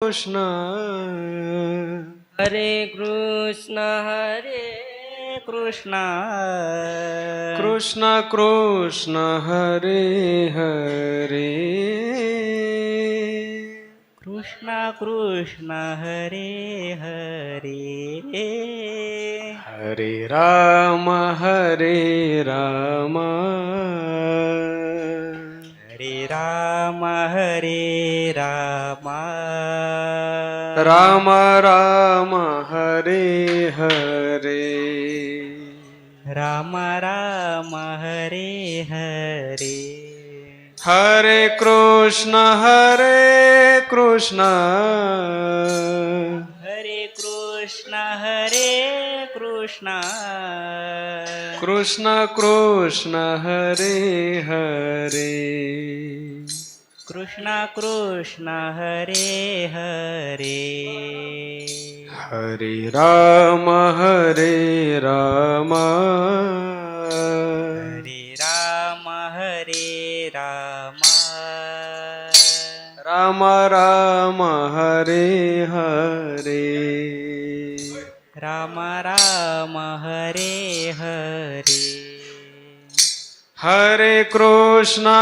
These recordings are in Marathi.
कृष्ण हरे कृष्ण हरे कृष्ण कृष्ण कृष्ण हरे हरे कृष्ण कृष्ण हरे हरे हरे राम हरे राम हरे राम हरे राम राम राम हरे हरे राम राम हरे हरे हरे कृष्ण कृष्ण हरे कृष्ण कृष्ण कृष्ण हरे हरे कृष्ण कृष्ण हरे हरे हरे राम हरे राम हरे राम हरे राम राम राम हरे हरे राम राम हरे हरे हरे कृष्ण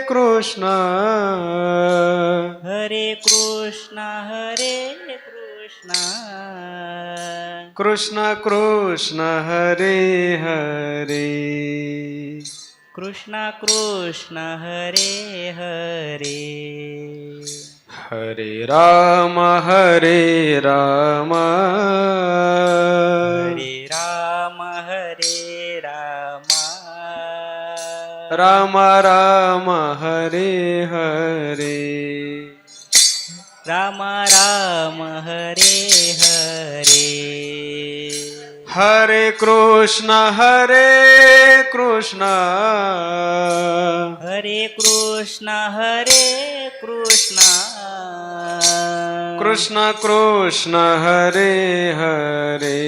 कृष्ण हरे कृष्ण कृष्ण कृष्ण हरे हरे कृष्ण कृष्ण हरे हरे हरे राम हरे राम हरे राम हरे राम राम राम हरे हरे राम राम हरे हरे हरे कृष्ण कृष्ण हरे कृष्ण कृष्ण कृष्ण हरे हरे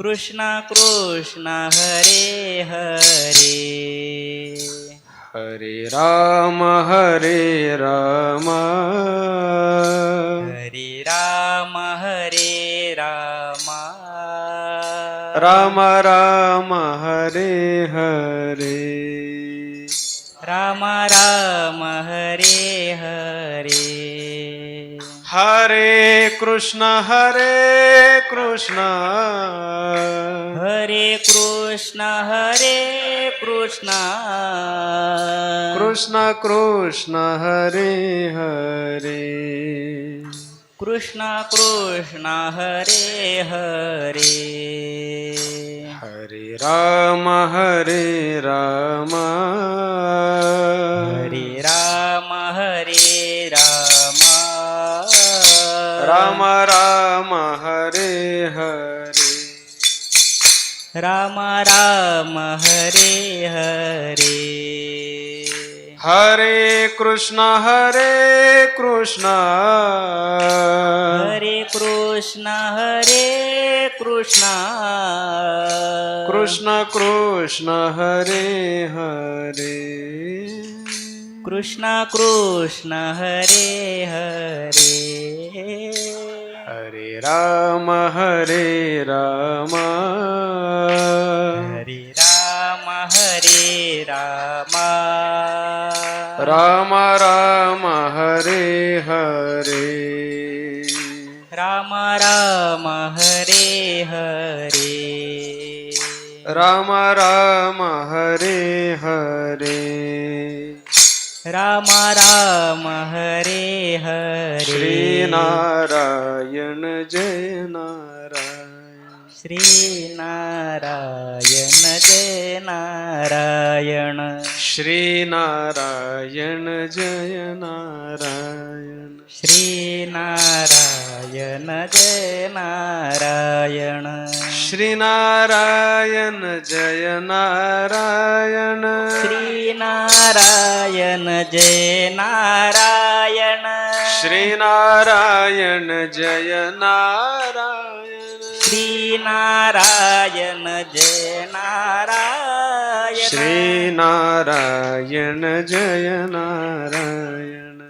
कृष्ण कृष्ण हरे हरे हरे राम हरे राम हरे राम हरे राम राम राम हरे हरे राम राम हरे हरे हरे कृष्ण कृष्ण हरे कृष्ण कृष्ण कृष्ण हरे हरे कृष्ण कृष्ण हरे हरे हरे राम हरे राम हरे राम हरे राम राम राम हरे हरे राम राम हरे हरे हरे कृष्ण कृष्ण हरे कृष्ण कृष्ण कृष्ण हरे हरे कृष्ण कृष्ण हरे हरे हरे राम हरे राम हरे राम हरे राम राम राम हरे हरे राम राम हरे हरे राम राम हरे हरे राम राम हरे हरे श्री नारायण जय नारायण श्री नारायण जय नारायण श्री नारायण जय नारायण श्री नारायण जय नारायण श्री नारायण जय नारायण श्री नारायण जय नारायण श्री नारायण जय नारायण श्री नारायण जय नारायण श्री नारायण जय नारायण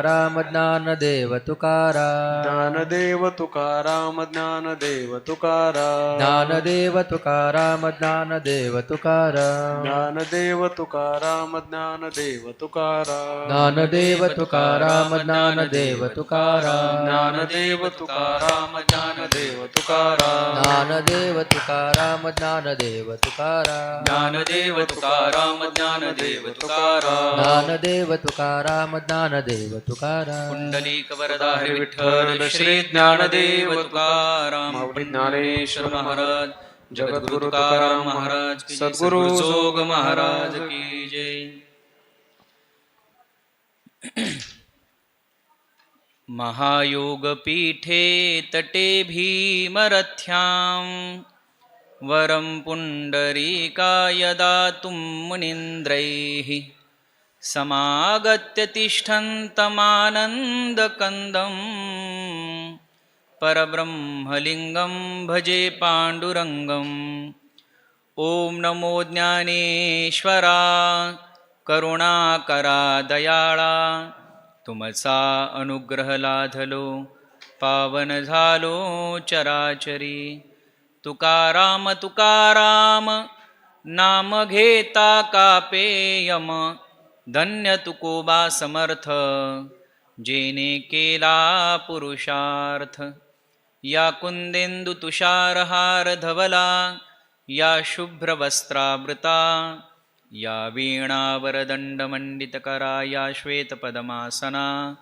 तुकाराम ज्ञानदेव तुकाराम ज्ञानदेव तुकाराम ज्ञानदेव तुकाराम ज्ञानदेव तुकाराम ज्ञानदेव तुकाराम ज्ञानदेव तुकाराम ज्ञानदेव तुकाराम ज्ञानदेव तुकाराम ज्ञानदेव तुकाराम ज्ञानदेव तुकाराम ज्ञानदेव तुकाराम ज्ञानदेव तुकाराम ज्ञानदेव तुकाराम ज्ञानदेव तुकाराम ज्ञानदेव तुकाराम ज्ञानदेव तुकाराम ज्ञानदेव तुकाराम पुंडलिक वरदा हरी विठ्ठल श्री ज्ञानदेव तुकाराम माऊली ज्ञानेश्वर महाराज जगद्गुरु तुकाराम महाराज की जय, सद्गुरु जोग महाराज की जय. महायोगपीठे तटे भीमरथ्यां वरं पुण्डरीकाय दातुं मुनीन्द्रैः समागत्य तिष्ठन्तमानन्दकन्दं परब्रह्मलिङ्गं भजे पाण्डुरङ्गम्. ॐ नमो ज्ञानेश्वरा करुणाकरा दयाळा तुमचा अनुग्रह लाधलो पावन झालो चराचरी. तुकाराम तुकाराम नाम घेता कापे यम धन्य तुकोबा समर्थ जेने केला पुरुषार्थ. या कुंदेंदु तुषारहार धवला या शुभ्रवस्त्रावृता या वीणावरदण्डमण्डितकरा या श्वेतपद्मासना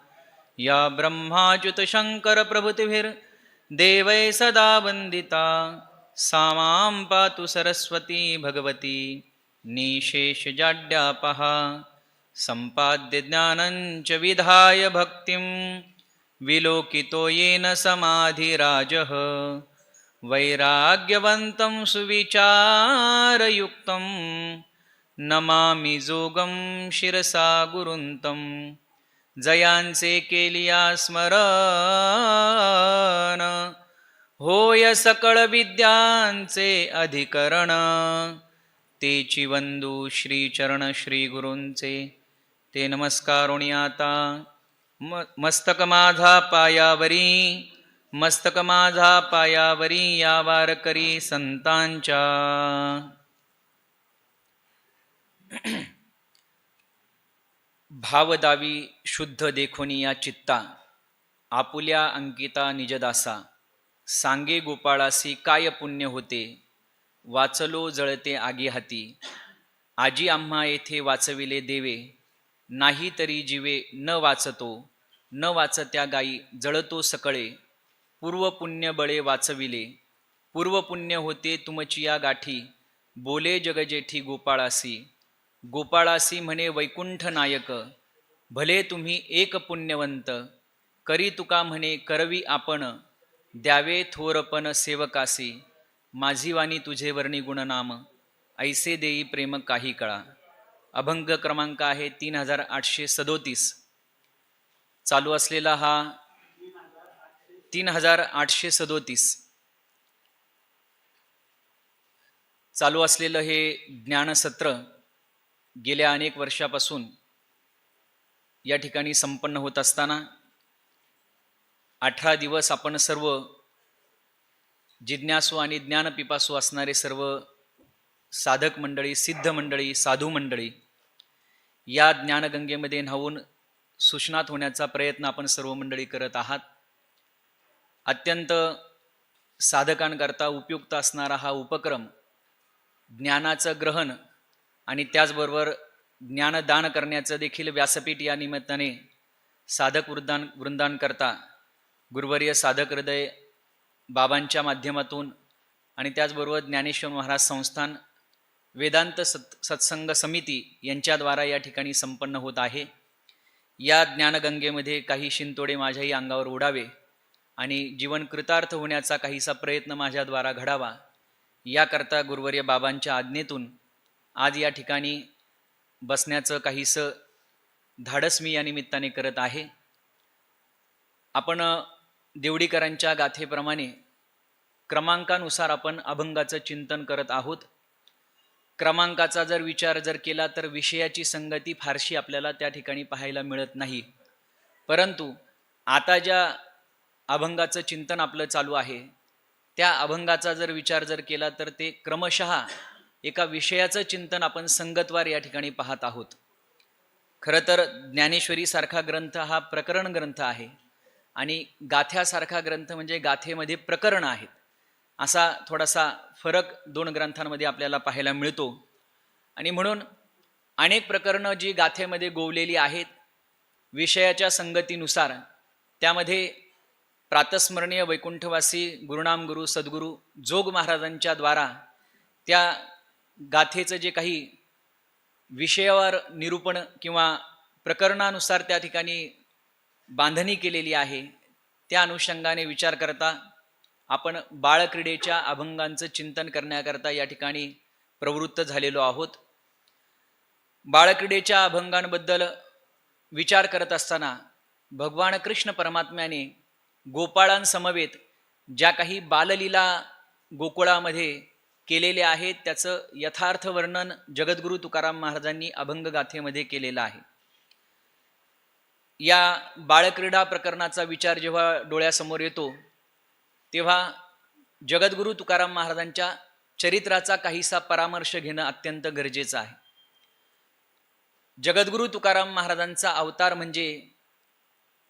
या ब्रह्माच्युत शंकर प्रभृतिभिर्देवै सदा वन्दिता. सा मां पातु सरस्वती भगवती निशेषजाड्यापहा. सम्पाद्य ज्ञानञ्च विधाय भक्तिं विलोकितो येन समाधिराजः. वैराग्यवन्तं सुविचारयुक्तं नमामि जोगं शिरसा गुरुन्तं. जयांचे केलिया स्मरण होय सकळ विद्यांचे अधिकरण. तेची वंदू श्रीचरण श्री गुरूंचे ते नमस्कारोणी आता. मस्तक माझा पायावरी मस्तक माझा पायावरी या वारकरी संतांच्या. भावदावी शुद्ध देखोनी या चित्ता आपुल्या अंकिता निजदासा. सांगे गोपाळासी काय पुण्य होते वाचलो जळते आगी हाती. आजी आम्हा येथे वाचविले देवे नाही तरी जीवे न वाचतो. न वाचत्या गायी जळतो सकळे पूर्वपुण्य बळे वाचविले. पूर्वपुण्य होते तुमची या गाठी बोले जगजेठी गोपाळासी. गोपाळासी म्हणे वैकुंठ नायक भले तुम्ही एक पुण्यवंत. करी तुका म्हणे करवी आपण द्यावे थोरपण सेवकासी. माझी वाणी तुझे वर्णी गुणनाम ऐसे देई प्रेम काही कळा. अभंग क्रमांक आहे 3837. चालू असलेला हा 3837 चालू असलेलं हे ज्ञानसत्र गेल्या अनेक वर्षापासून या ठिकाणी संपन्न होत असताना 18 दिवस आपण सर्व जिज्ञासू आणि ज्ञानपिपासू असणारे सर्व साधक मंडळी, सिद्ध मंडळी, साधू मंडळी या ज्ञानगंगेमध्ये न्हावून सुस्नात होण्याचा प्रयत्न आपण सर्व मंडळी करत आहात. अत्यंत साधकांकरता उपयुक्त असणारा हा उपक्रम ज्ञानाचं ग्रहण आणि त्याचबरोबर ज्ञानदान करण्याचं देखील व्यासपीठ या निमित्ताने साधक वृंदांकरता गुरुवर्य साधक हृदय बाबांच्या माध्यमातून आणि त्याचबरोबर ज्ञानेश्वर महाराज संस्थान वेदांत सत्संग समिती यांच्याद्वारा या ठिकाणी संपन्न होत आहे. या ज्ञानगंगेमध्ये काही शिंतोडे माझ्याही अंगावर उडावे आणि जीवन कृतार्थ होण्याचा काहीसा प्रयत्न माझ्याद्वारा घडावा याकरता गुरुवर्य बाबांच्या आज्ञेतून आज या ठिकाणी बसण्याचं काहीसं धाडस मी या निमित्ताने करत आहे. आपण देवडीकरांच्या गाथेप्रमाणे क्रमांकानुसार आपण अभंगाचं चिंतन करत आहोत. क्रमांकाचा जर विचार केला तर विषयाची संगती फारशी आपल्याला त्या ठिकाणी पाहायला मिळत नाही. परंतु आता ज्या अभंगाचं चिंतन आपलं चालू आहे त्या अभंगाचा जर विचार जर केला तर ते क्रमशः एका विषयाचं चिंतन आपण संगतवार या ठिकाणी पाहत आहोत. खरं तर ज्ञानेश्वरी सारखा ग्रंथ हा प्रकरण ग्रंथ आहे आणि गाथ्यासारखा ग्रंथ म्हणजे गाथेमध्ये प्रकरण आहेत. असा थोडासा फरक दोन ग्रंथांमध्ये आपल्याला पाहायला मिळतो. आणि म्हणून अनेक प्रकरणं जी गाथेमध्ये गोवलेली आहेत विषयाच्या संगतीनुसार त्यामध्ये प्रातस्मरणीय वैकुंठवासी गुरुनाम गुरु सद्गुरू जोग महाराजांच्या द्वारा त्या गाथेचं जे काही विषयावर निरूपण किंवा प्रकरणानुसार त्या ठिकाणी बांधणी केलेली आहे त्या अनुषंगाने विचार करता आपण बाळक्रीडेच्या अभंगांचं चिंतन करण्याकरता या ठिकाणी प्रवृत्त झालेलो आहोत. बाळक्रीडेच्या अभंगांबद्दल विचार करत असताना भगवान कृष्ण परमात्म्याने गोपाळांसमवेत ज्या काही बाललीला गोकुळामध्ये केलेले आहेत त्याचं यथार्थ वर्णन जगद्गुरु तुकाराम महाराजांनी अभंगगाथेमध्ये केलेलं आहे. या बाळक्रीडा प्रकरणाचा विचार जेव्हा डोळ्यासमोर येतो तेव्हा जगद्गुरु तुकाराम महाराजांच्या चरित्राचा काहीसा परामर्श घेणं अत्यंत गरजेचं आहे. जगद्गुरु तुकाराम महाराजांचा अवतार म्हणजे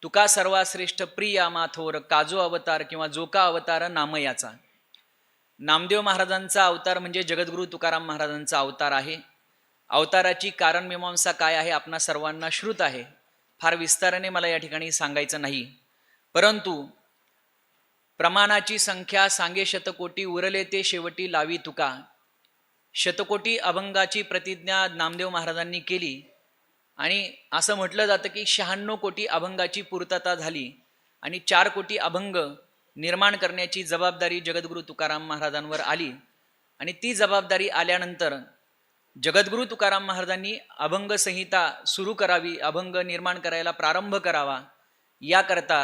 तुका सर्वाश्रेष्ठ प्रिया माथोर काजो अवतार किंवा जोका अवतार नामयाचा. नामदेव महाराजांचा अवतार म्हणजे जगद्गुरु तुकाराम महाराजांचा अवतार आहे. अवताराची कारणमीमांसा काय आहे आपणा सर्वांना श्रुत आहे. फार विस्ताराने मला या ठिकाणी सांगायचं नाही. परंतु प्रमाणाची संख्या सांगे शतकोटी उरले ते शेवटी लावी तुका. शतकोटी अभंगाची प्रतिज्ञा नामदेव महाराजांनी केली आणि असं म्हटलं जातं की 96 कोटी अभंगाची पूर्तता झाली आणि 4 कोटी अभंग निर्माण करण्याची जबाबदारी जगद्गुरु तुकाराम महाराजांवर आली. आणि ती जबाबदारी आल्यानंतर जगद्गुरु तुकाराम महाराजांनी अभंग संहिता सुरू करावी, अभंग निर्माण करायला प्रारंभ करावा. याकरता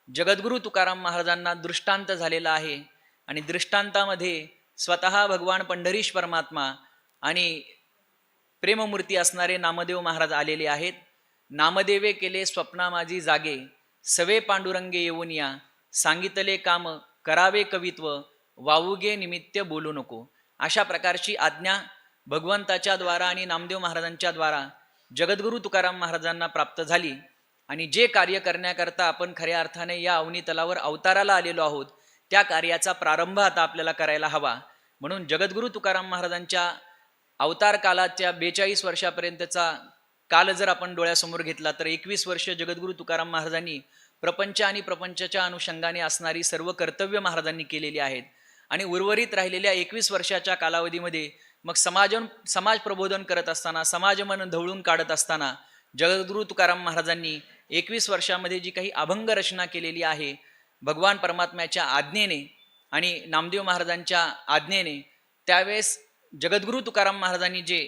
जगद्गुरु तुकाराम महाराजांना दृष्टांत झालेला आहे आणि दृष्टांतामध्ये स्वतः भगवान पंढरीश परमात्मा आणि प्रेममूर्ती असणारे नामदेव महाराज आलेले आहेत. नामदेवे केले स्वप्ना माझी जागे सवे पांडुरंगे येऊन या सांगितले काम करावे कवित्व वावुगे निमित्त बोलू नको. अशा प्रकारची आज्ञा भगवंताच्या द्वारा आणि नामदेव महाराजांच्या द्वारा जगद्गुरु तुकाराम महाराजांना प्राप्त झाली. आणि जे कार्य करण्याकरता आपण खऱ्या अर्थाने या अवनी तलावर अवताराला आलेलो आहोत त्या कार्याचा प्रारंभ आता आपल्याला करायला हवा. म्हणून जगद्गुरु तुकाराम महाराजांच्या अवतार कालाच्या 42 वर्षापर्यंतचा काल जर आपण डोळ्यासमोर घेतला तर 21 वर्ष जगद्गुरु तुकाराम महाराजांनी प्रपंच आणि प्रपंचाच्या अनुषंगाने असणारी सर्व कर्तव्य महाराजांनी केलेली आहेत. आणि उर्वरित राहिलेल्या 21 वर्षाच्या कालावधीमध्ये मग समाज प्रबोधन करत असताना समाजमन ढवळून काढत असताना जगद्गुरु तुकाराम महाराजांनी 21 वर्षामध्ये जी काही अभंग रचना केलेली आहे भगवान परमात्म्याच्या आज्ञेने आणि नामदेव महाराजांच्या आज्ञेने त्यावेळेस जगद्गुरु तुकाराम महाराजांनी जे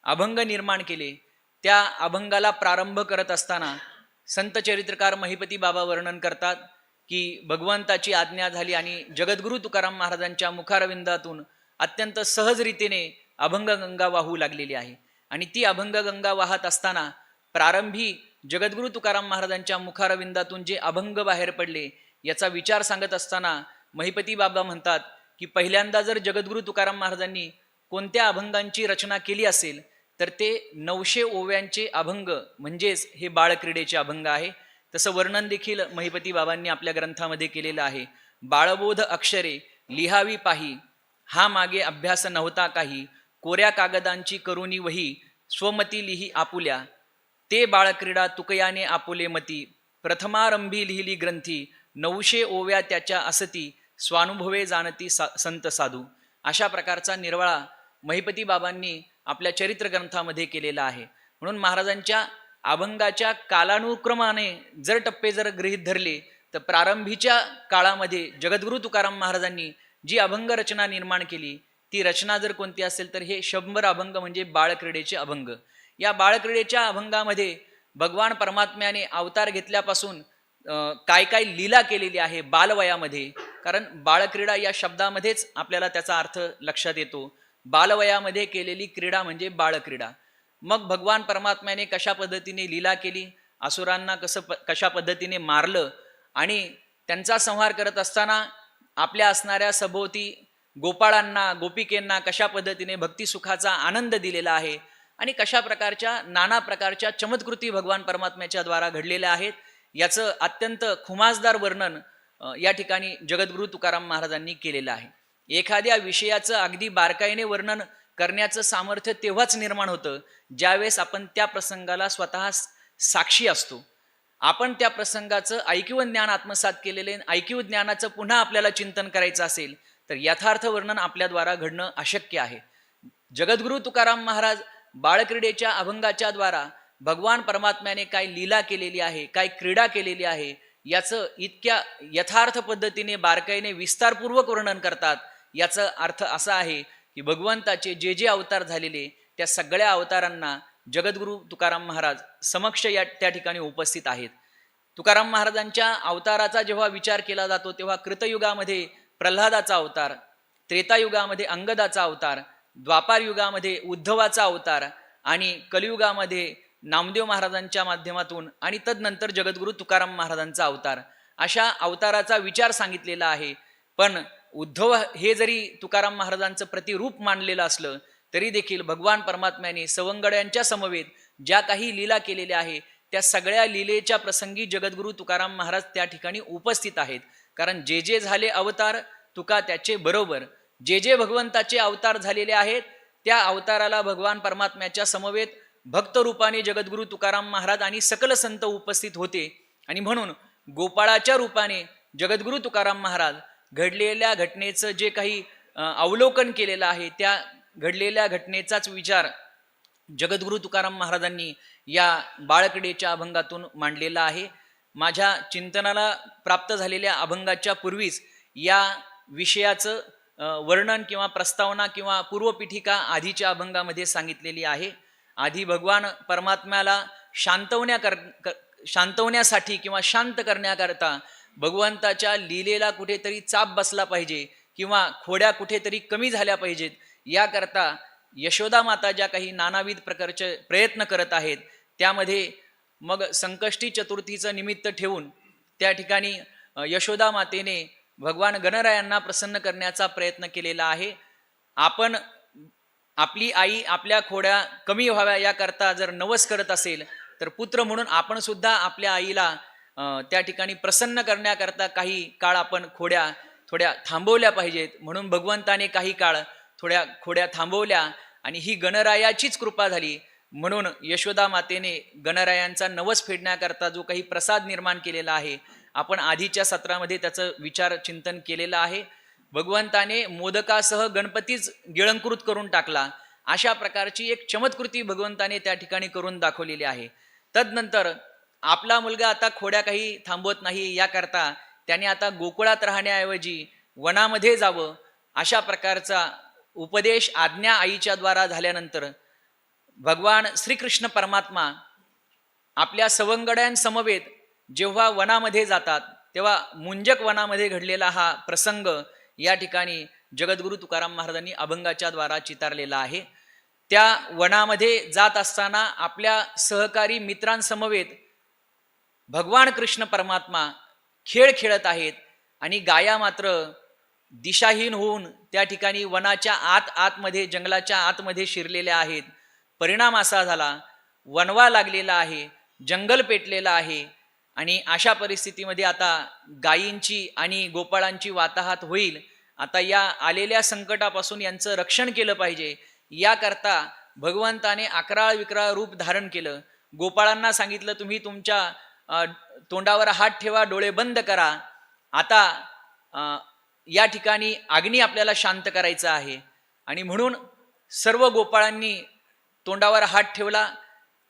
अभंग निर्माण केले त्या अभंगाला प्रारंभ करत असताना संत चरित्रकार महिपती बाबा वर्णन करतात की भगवंताची आज्ञा झाली आणि जगद्गुरु तुकाराम महाराजांच्या मुखारविंदातून अत्यंत सहजरीतीने अभंगगंगा वाहू लागलेली आहे. आणि ती अभंगगंगा वाहत असताना प्रारंभी जगद्गुरु तुकाराम महाराजांच्या मुखारविंदातून जे अभंग बाहेर पडले याचा विचार सांगत असताना महिपती बाबा म्हणतात की पहिल्यांदा जर जगद्गुरु तुकाराम महाराजांनी कोणत्या अभंगांची रचना केली असेल तर ते 900 ओव्यांचे अभंग म्हणजेच हे बाळक्रीडेचे अभंग आहे. तसं वर्णन देखील महिपती बाबांनी आपल्या ग्रंथामध्ये केलेलं आहे. बाळबोध अक्षरे लिहावी पाही हा मागे अभ्यास नव्हता काही कोऱ्या कागदांची करुणी वही स्वमती लिही आपुल्या ते बाळक्रीडा तुकयाने आपुले मती प्रथमारंभी लिहिली ग्रंथी 900 ओव्या त्याच्या असती स्वानुभवे जाणती संत साधू. अशा प्रकारचा निर्वाळा महिपती बाबांनी आपल्या चरित्र ग्रंथामध्ये केलेला आहे. म्हणून महाराजांच्या अभंगाच्या कालानुक्रमाने जर टप्पे जर गृहीत धरले तर प्रारंभीच्या काळामध्ये जगद्गुरु तुकाराम महाराजांनी जी अभंग रचना निर्माण केली ती रचना जर कोणती असेल तर हे 100 अभंग म्हणजे बाळक्रीडेचे अभंग. या बाळक्रीडेच्या अभंगामध्ये भगवान परमात्म्याने अवतार घेतल्यापासून काय काय लीला केलेली आहे बालवयामध्ये. कारण बाळक्रीडा या शब्दामध्येच आपल्याला त्याचा अर्थ लक्षात येतो. बालवयामध्ये केलेली क्रीडा म्हणजे बाळक्रीडा. मग भगवान परमात्म्याने कशा पद्धतीने लीला केली असुरांना कशा पद्धतीने मारलं आणि त्यांचा संहार करत असताना आपल्या असणाऱ्या सभोवती गोपाळांना गोपिकेंना कशा पद्धतीने भक्तिसुखाचा आनंद दिलेला आहे आणि कशा प्रकारच्या नाना प्रकारच्या चमत्कृती भगवान परमात्म्याच्या द्वारा घडलेल्या आहेत याचं अत्यंत खुमासदार वर्णन या ठिकाणी जगद्गुरु तुकाराम महाराजांनी केलेलं आहे. एखाद्या विषयाचं अगदी बारकाईने वर्णन करण्याचं सामर्थ्य तेव्हाच निर्माण होतं ज्यावेळेस आपण त्या प्रसंगाला स्वतः साक्षी असतो. आपण त्या प्रसंगाचं ऐकीव ज्ञान आत्मसात केलेले ऐकीव ज्ञानाचं पुन्हा आपल्याला चिंतन करायचं असेल तर यथार्थ वर्णन आपल्याद्वारा घडणं अशक्य आहे. जगद्गुरु तुकाराम महाराज बाळक्रीडेच्या अभंगाच्या द्वारा भगवान परमात्म्याने काय लीला केलेली आहे, काय क्रीडा केलेली आहे याचं इतक्या यथार्थ पद्धतीने बारकाईने विस्तारपूर्वक वर्णन करतात. याचा अर्थ असा आहे की भगवंताचे जे जे अवतार झालेले त्या सगळ्या अवतारांना जगद्गुरु तुकाराम महाराज समक्ष त्या ठिकाणी उपस्थित आहेत. तुकाराम महाराजांच्या अवताराचा जेव्हा विचार केला जातो तेव्हा कृतयुगामध्ये प्रल्हादाचा अवतार, त्रेतायुगामध्ये अंगदाचा अवतार, द्वापार युगामध्ये उद्धवाचा अवतार आणि कलियुगामध्ये नामदेव महाराजांच्या माध्यमातून आणि तदनंतर जगद्गुरु तुकाराम महाराजांचा अवतार अशा अवताराचा विचार सांगितलेला आहे. पण उद्धव हे जरी तुकाराम महाराजांचं प्रतिरूप मानलेलं असलं तरी देखील भगवान परमात्म्याने सवंगड्यांच्या समवेत ज्या काही लीला केलेल्या आहे त्या सगळ्या लीलेच्या प्रसंगी जगद्गुरु तुकाराम महाराज त्या ठिकाणी उपस्थित आहेत. कारण जे जे झाले अवतार तुका त्याचे बरोबर, जे जे भगवंताचे अवतार झालेले आहेत त्या अवताराला भगवान परमात्म्याच्या समवेत भक्त रूपाने जगद्गुरु तुकाराम महाराज आणि सकल संत उपस्थित होते. आणि म्हणून गोपाळाच्या रूपाने जगद्गुरु तुकाराम महाराज घडलेल्या घटनेचं जे काही अवलोकन केलेलं आहे त्या घडलेल्या घटनेचाच विचार जगद्गुरु तुकाराम महाराजांनी या बाळकडेच्या अभंगातून मांडलेला आहे. माझ्या चिंतनाला प्राप्त झालेल्या अभंगाच्या पूर्वीच या विषयाचं वर्णन किंवा प्रस्तावना किंवा पूर्वपीठिका आधीच्या अभंगामध्ये सांगितलेली आहे. आधी भगवान परमात्म्याला शांतवण्यासाठी किंवा शांत करण्याकरता भगवंताच्या लीलेला कुठेतरी चाप बसला पाहिजे किंवा खोड्या कुठेतरी कमी झाल्या पाहिजेत याकरता यशोदा माता ज्या काही नानाविध प्रकारचे प्रयत्न करत आहेत त्यामध्ये मग संकष्टी चतुर्थीचं निमित्त ठेवून त्या ठिकाणी यशोदा मातेने भगवान गणरायांना प्रसन्न करण्याचा प्रयत्न केलेला आहे. आपण आपली आई आपल्या खोड्या कमी व्हाव्या याकरता जर नवस करत असेल तर पुत्र म्हणून आपण सुद्धा आपल्या आईला त्या ठिकाणी प्रसन्न करण्याकरता काही काळ आपण खोड्या थोड्या थांबवल्या पाहिजेत. म्हणून भगवंताने काही काळ थोड्या खोड्या थांबवल्या आणि ही गणरायाचीच कृपा झाली. म्हणून यशोदा मातेने गणरायांचा नवस फेडण्याकरता जो काही प्रसाद निर्माण केलेला आहे आपण आधीच्या सत्रामध्ये त्याचं विचार चिंतन केलेलं आहे. भगवंताने मोदकासह गणपतीच गिळंकृत करून टाकला अशा प्रकारची एक चमत्कृती भगवंताने त्या ठिकाणी करून दाखवलेली आहे. तदनंतर आपला मुलगा आता खोड्या काही थांबवत नाही याकरता त्याने आता गोकुळात राहण्याऐवजी वनामध्ये जावं अशा प्रकारचा उपदेश आज्ञा आईच्या द्वारा झाल्यानंतर भगवान श्रीकृष्ण परमात्मा आपल्या सवंगड्यांसमवेत जेव्हा वनामध्ये जातात तेव्हा मुंजक वनामध्ये घडलेला हा प्रसंग या ठिकाणी जगद्गुरु तुकाराम महाराजांनी अभंगाच्या द्वारा चितारलेला आहे. त्या वनामध्ये जात असताना आपल्या सहकारी मित्रांसमवेत भगवान कृष्ण परमात्मा खेळ खेळत आहेत आणि गाया मात्र दिशाहीन होऊन त्या ठिकाणी वनाच्या आतमध्ये जंगलाच्या आतमध्ये शिरलेल्या आहेत. परिणाम असा झाला वणवा लागलेला आहे, जंगल पेटलेलं आहे आणि अशा परिस्थितीमध्ये आता गायींची आणि गोपाळांची वाताहात होईल. आता या आलेल्या संकटापासून यांचं रक्षण केलं पाहिजे याकरता भगवंताने अकराळ विक्राळ रूप धारण केलं. गोपाळांना सांगितलं तुम्ही तुमच्या तोंडावर हात ठेवा, डोळे बंद करा. आता या ठिकाणी अग्नी आपल्याला शांत करायचा आहे. आणि म्हणून सर्व गोपाळांनी तोंडावर हात ठेवला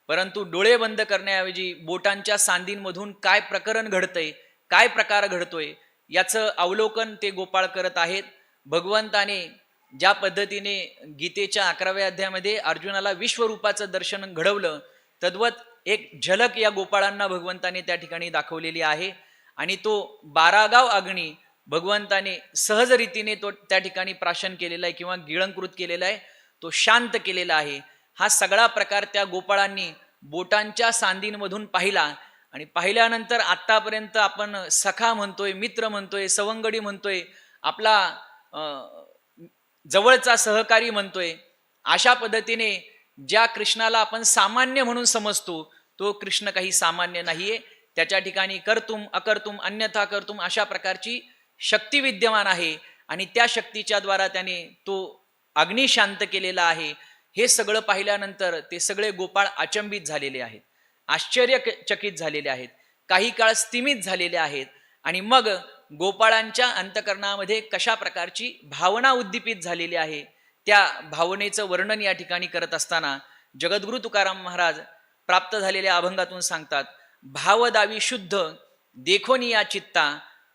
परंतु डोळे बंद करण्याऐवजी बोटांच्या सांदींमधून काय प्रकरण घडतंय, काय प्रकार घडतोय याचं अवलोकन ते गोपाळ करत आहेत. भगवंताने ज्या पद्धतीने गीतेच्या 11व्या अध्यायामध्ये अर्जुनाला विश्वरूपाचं दर्शन घडवलं तद्वत एक झलक या गोपाळांना भगवंताने त्या ठिकाणी दाखवलेली आहे. आणि तो 12 गाव अग्नी भगवंताने सहज रीतीने तो त्या ठिकाणी प्राशन केलेला आहे किंवा गिळंकृत केलेला आहे, तो शांत केलेला आहे. हा सगळा प्रकार त्या गोपाळांनी बोटांच्या सांदींमधून पाहिला आणि पाहिल्यानंतर आत्तापर्यंत आपण सखा म्हणतोय, मित्र म्हणतोय, सवंगडी म्हणतोय, आपला जवळचा सहकारी म्हणतोय, अशा पद्धतीने ज्या कृष्णाला आपण सामान्य म्हणून समजतो तो कृष्ण काही सामान्य नाहीये. त्याच्या ठिकाणी कर्तुम अकर्तुम अन्यथा कर्तुम अशा प्रकारची शक्ती विद्यमान आहे आणि त्या शक्तीच्या द्वारा त्याने तो अग्नी शांत केलेला आहे. हे सगळं पाहिल्यानंतर ते सगळे गोपाळ अचंबित झालेले आहेत, आश्चर्यचकित झालेले आहेत, काही काळ स्तिमित झालेले आहेत. आणि मग गोपाळांच्या अंतकरणामध्ये कशा प्रकारची भावना उद्दीपित झालेली आहे त्या भावनेचं वर्णन या ठिकाणी करत असताना जगद्गुरु तुकाराम महाराज प्राप्त झालेल्या अभंगातून सांगतात, भावदावी शुद्ध देखोनिया चित्ता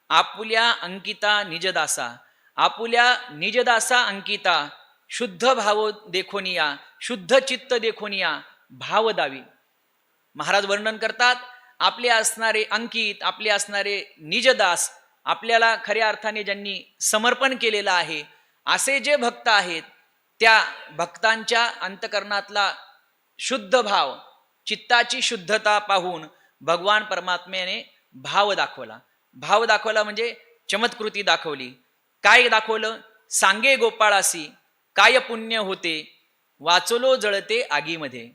आपुल्या अंकिता निजदासा, आपुल्या निजदासा अंकिता शुद्ध भाव देखोनिया, शुद्ध चित्त देखोनिया भावदावी. महाराज वर्णन करतात, आपले असणारे अंकित, आपले असणारे निजदास, आपल्याला खऱ्या अर्थाने ज्यांनी समर्पण केलेलं आहे असे जे भक्त आहेत त्या भक्तांच्या अंतकरणातला शुद्ध भाव, चित्ताची शुद्धता पाहून भगवान परमात्म्याने भाव दाखवला. भाव दाखवला म्हणजे चमत्कृती दाखवली. काय दाखवलं? सांगे गोपाळासी काय पुण्य होते वाचलो जळते आगीमध्ये.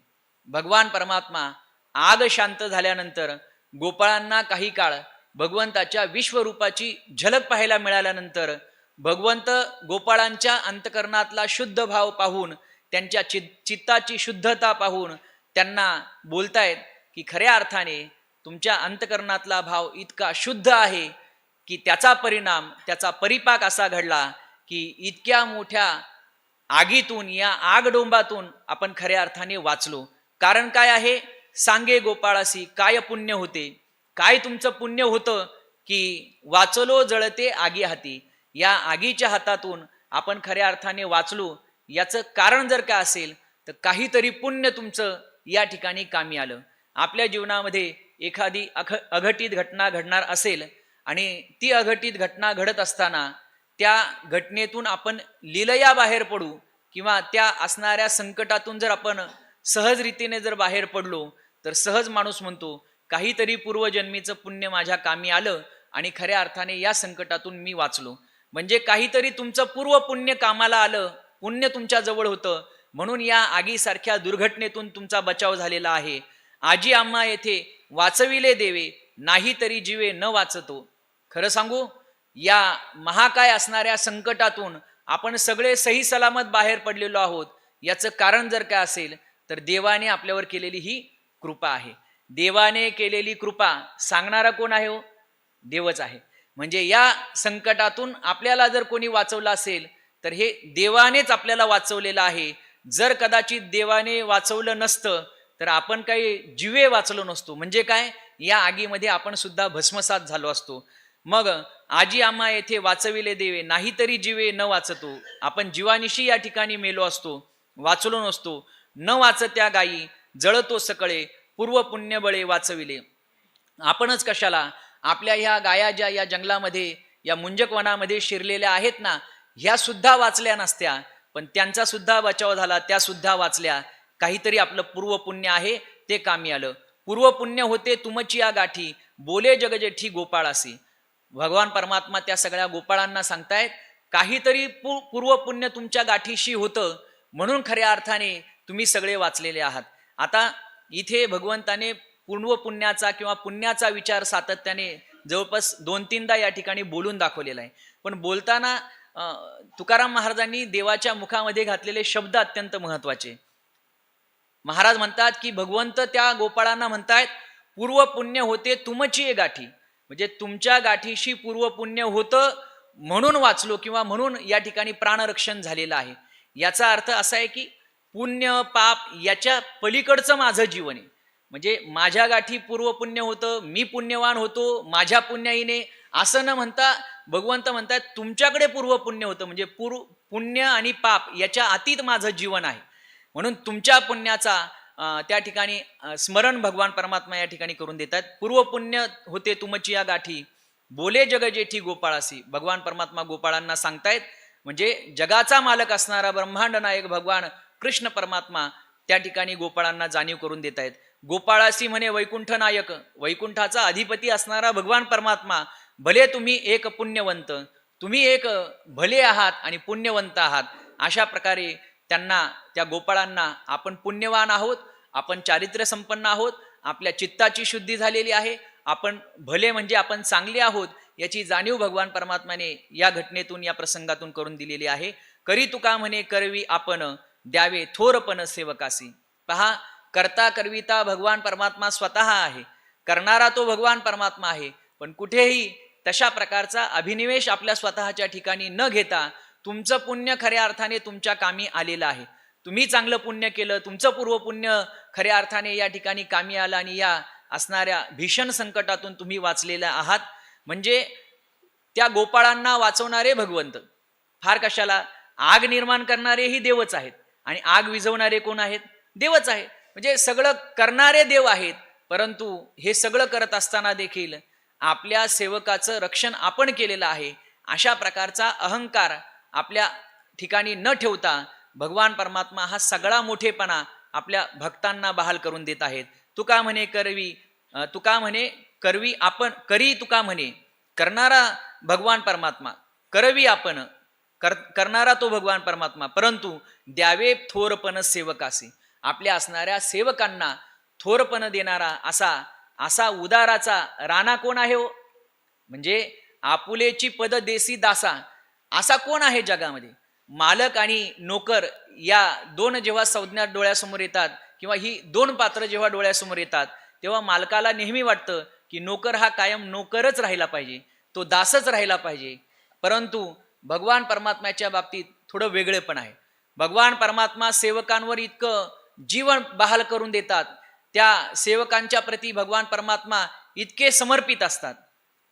भगवान परमात्मा आग शांत झाल्यानंतर गोपाळांना काही काळ भगवंताच्या विश्वरूपाची झलक पाहायला मिळाल्यानंतर भगवंत गोपाळांच्या अंतकरणातला शुद्ध भाव पाहून, त्यांच्या चित्ताची शुद्धता पाहून त्यांना बोलतायत की खऱ्या अर्थाने तुमच्या अंतकरणातला भाव इतका शुद्ध आहे की त्याचा परिणाम, त्याचा परिपाक असा घडला की इतक्या मोठ्या आगीतून, या आगडोंबातून आपण खऱ्या अर्थाने वाचलो. कारण काय आहे? सांगे गोपाळासी काय पुण्य होते. काय तुमचं पुण्य होतं की वाचलो जळते आगी हाती, या आगीच्या हातातून आपण खऱ्या अर्थाने वाचलो. याचं कारण जर का असेल तर काहीतरी पुण्य तुमचं या ठिकाणी कामी आलं. आपल्या जीवनामध्ये एखादी अघटित घटना घडणार असेल आणि ती अघटित घटना घडत असताना त्या घटनेतून आपण लीलया बाहेर पडू किंवा त्या असणाऱ्या संकटातून जर आपण सहज रीतीने जर बाहेर पडलो तर सहज माणूस म्हणतो काहीतरी पूर्वजन्मीचं पुण्य माझ्या कामी आलं आणि खऱ्या अर्थाने या संकटातून मी वाचलो. म्हणजे काहीतरी तुमचं पूर्व पुण्य कामाला आलं, पुण्य तुमच्या जवळ होतं, म्हणून या आगीसारख्या दुर्घटनेतून तुमचा बचाव झालेला आहे. आजी आम्हा येथे वाचविले देवे नाही तरी जीवे न वाचतो. खरं सांगू, या महाकाय असणाऱ्या संकटातून आपण सगळे सही सलामत बाहेर पडलेलो आहोत. याचं कारण जर काय असेल तर देवाने आपल्यावर केलेली ही कृपा आहे. देवाने केलेली कृपा सांगणारा कोण आहे? हो, देवच आहे. म्हणजे या संकटातून आपल्याला जर कोणी वाचवलं असेल तर हे देवानेच आपल्याला वाचवलेलं आहे. जर कदाचित देवाने वाचवलं नसतं तर आपण काही जीवे वाचलो नसतो. म्हणजे काय? या आगीमध्ये आपण सुद्धा भस्मसात झालो असतो. मग आजी आम्हा येथे वाचविले देवे नाहीतरी जीवे न वाचतो. आपण जीवानिशी या ठिकाणी मेलो असतो, वाचलो नसतो. न वाचत्या गायी जळतो सकळे पूर्व पुण्य बळे वाचविले. आपणच कशाला आपल्या ह्या गाया ज्या या जंगलामध्ये, या मुंजक वनामध्ये शिरलेल्या आहेत ना, ह्या सुद्धा वाचल्या नसत्या, पण त्यांचा सुद्धा बचाव झाला, त्या सुद्धा वाचल्या. काहीतरी आपलं पूर्व पुण्य आहे ते कामी आलं. पूर्व पुण्य होते तुमची या गाठी बोले जगजेठी गोपाळासी. भगवान परमात्मा त्या सगळ्या गोपाळांना सांगतायत काहीतरी पूर्व पुण्य तुमच्या गाठीशी होतं म्हणून खऱ्या अर्थाने तुम्ही सगळे वाचलेले आहात. आता इथे भगवंताने पूर्व पुण्याचा किंवा पुण्याचा विचार सातत्याने जवळपास 2-3दा या ठिकाणी बोलून दाखवलेला आहे. पण बोलताना तुकाराम महाराजांनी देवाच्या मुखामध्ये घातलेले शब्द अत्यंत महत्वाचे. महाराज म्हणतात की भगवंत त्या गोपाळांना म्हणतायत पूर्व पुण्य होते तुमची ये गाठी. म्हणजे तुमच्या गाठीशी पूर्व पुण्य होतं म्हणून वाचलो किंवा म्हणून या ठिकाणी प्राणरक्षण झालेलं आहे. याचा अर्थ असा आहे की पुण्य पाप याच्या पलीकडचं माझं जीवन आहे. म्हणजे माझ्या गाठी पूर्व पुण्य होतं, मी पुण्यवान होतो माझ्या पुण्याईने, असं न म्हणता भगवंत म्हणतात तुमच्याकडे पूर्व पुण्य होतं. म्हणजे पुण्य आणि पाप याच्या अतीत माझं जीवन आहे. म्हणून तुमच्या पुण्याचा त्या ठिकाणी स्मरण भगवान परमात्मा या ठिकाणी करून देतात. पूर्व पुण्य होते तुमची या गाठी बोले जग जेठी गोपाळासी. भगवान परमात्मा गोपाळांना सांगतायत. म्हणजे जगाचा मालक असणारा ब्रह्मांड नायक भगवान कृष्ण परमात्मा त्या ठिकाणी गोपाळांना जाणीव करून देत आहेत. गोपाळासी म्हणे वैकुंठ नायक, वैकुंठाचा अधिपती असणारा भगवान परमात्मा, भले तुम्ही एक पुण्यवंत, तुम्ही एक भले आहात आणि पुण्यवंत आहात. अशा प्रकारे त्यांना, त्या गोपाळांना, आपण पुण्यवान आहोत, आपण चारित्र्य संपन्न आहोत, आपल्या चित्ताची शुद्धी झालेली आहे, आपण भले म्हणजे आपण चांगले आहोत, याची जाणीव भगवान परमात्म्याने या घटनेतून, या प्रसंगातून करून दिलेली आहे. करी तुका म्हणे करवी आपण, द्यावे थोरपण सेवकासी. पहा, करता करविता भगवान परमात्मा स्वतः आहे, करणारा तो भगवान परमात्मा आहे. पण कुठेही तशा प्रकारचा अभिनिवेश आपल्या स्वतःच्या ठिकाणी न घेता तुमचं पुण्य खऱ्या अर्थाने तुमच्या कामी आलेलं आहे. तुम्ही चांगलं पुण्य केलं, तुमचं पूर्वपुण्य खऱ्या अर्थाने या ठिकाणी कामी आलं आणि या असणाऱ्या भीषण संकटातून तुम्ही वाचलेले आहात. म्हणजे त्या गोपाळांना वाचवणारे भगवंत, फार कशाला, आग निर्माण करणारेही देवच आहेत आणि आग विझवणारे कोण आहेत? देवच आहे. म्हणजे सगळं करणारे देव आहेत. परंतु हे सगळं करत असताना देखील आपल्या सेवकाचं रक्षण आपण केलेलं आहे, अशा प्रकारचा अहंकार आपल्या ठिकाणी न ठेवता भगवान परमात्मा हा सगळा मोठेपणा आपल्या भक्तांना बहाल करून देत आहेत. तुका म्हणे करवी, तुका म्हणे करवी आपण, करी तुका म्हणे, करणारा भगवान परमात्मा, करवी आपण, करणारा तो भगवान परमात्मा, परंतु द्यावे थोरपण सेवकासी, आपल्या असणाऱ्या सेवकांना थोरपण देणारा असा उदाराचा राणा कोण आहे हो? म्हणजे आपुलेची पद देसी दासा, असा कोण आहे जगामध्ये? मालक आणि नोकर या दोन जेव्हा संज्ञा डोळ्यासमोर येतात, किंवा ही दोन पात्र जेव्हा डोळ्यासमोर येतात, तेव्हा मालकाला नेहमी वाटतं की नोकर हा कायम नोकरच राहिला पाहिजे, तो दासच राहिला पाहिजे. परंतु भगवान परमात्म्याच्या बाबतीत थोडं वेगळेपण आहे. भगवान परमात्मा सेवकांवर इतकं जीवन बहाल करून देतात, त्या सेवकांच्या प्रती भगवान परमात्मा इतके समर्पित असतात.